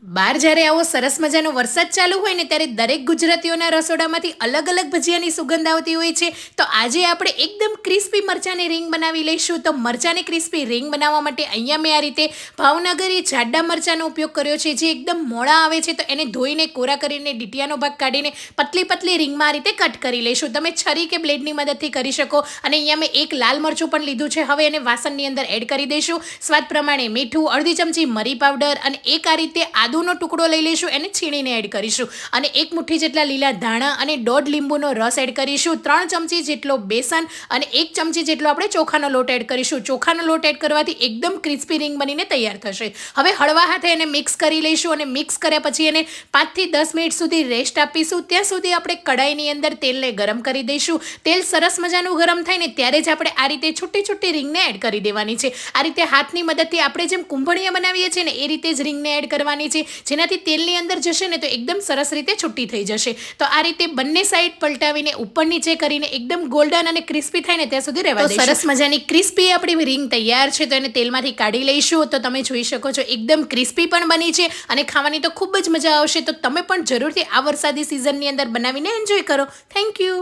બહાર જ્યારે આવો સરસ મજાનો વરસાદ ચાલુ હોય ને ત્યારે દરેક ગુજરાતીઓના રસોડામાંથી અલગ અલગ ભજીયાની સુગંધ આવતી હોય છે. તો આજે આપણે એકદમ ક્રિસ્પી મરચાંની રીંગ બનાવી લઈશું. તો મરચાંની ક્રિસ્પી રીંગ બનાવવા માટે અહીંયા મેં આ રીતે ભાવનગરી જાડા મરચાંનો ઉપયોગ કર્યો છે, જે એકદમ મોડા આવે છે. તો એને ધોઈને કોરા કરીને ડીટીયાનો ભાગ કાઢીને પતલી પતલી રીંગમાં આ રીતે કટ કરી લઈશું. તમે છરી કે બ્લેડની મદદથી કરી શકો. અને અહીંયા મેં એક લાલ મરચું પણ લીધું છે. હવે એને વાસણની અંદર એડ કરી દઈશું. સ્વાદ પ્રમાણે મીઠું, અડધી ચમચી મરી પાવડર અને એક આ રીતે આદુનો ટુકડો લઈ લઈશું, એને છીણીને એડ કરીશું. અને એક મુઠ્ઠી જેટલા લીલા ધાણા અને દોઢ લીંબુનો રસ એડ કરીશું. 3 ચમચી જેટલો બેસન અને 1 ચમચી જેટલો આપણે ચોખાનો લોટ એડ કરીશું. ચોખાનો લોટ એડ કરવાથી એકદમ ક્રિસ્પી રીંગ બનીને તૈયાર થશે. હવે હળવા હાથે એને મિક્સ કરી લઈશું અને મિક્સ કર્યા પછી એને 5 થી 10 મિનિટ સુધી રેસ્ટ આપીશું. ત્યાં સુધી આપણે કડાઈની અંદર તેલને ગરમ કરી દઈશું. તેલ સરસ મજાનું ગરમ થાય ને ત્યારે જ આપણે આ રીતે છૂટી છૂટી રીંગને એડ કરી દેવાની છે. આ રીતે હાથની મદદથી આપણે જેમ કુંભળિયા બનાવીએ છીએ ને એ રીતે જ રીંગને એડ કરવાની છે, જેનાથી તેલની અંદર જશે ને તો એકદમ સરસ રીતે છૂટી થઈ જશે. તો આ રીતે બંને સાઈડ પલટાવીને ઉપર નીચે કરીને એકદમ ગોલ્ડન અને ક્રિસ્પી થાય ને ત્યાં સુધી રહેવા દઈશું. સરસ મજાની ક્રિસ્પી આપણી રીંગ તૈયાર છે. તો એને તેલમાંથી કાઢી લઈશું. તો તમે જોઈ શકો છો એકદમ ક્રિસ્પી પણ બની છે અને ખાવાની તો ખૂબ જ મજા આવશે. તો તમે પણ જરૂરથી આ વરસાદી સિઝનની અંદર બનાવીને એન્જોય કરો. Thank you.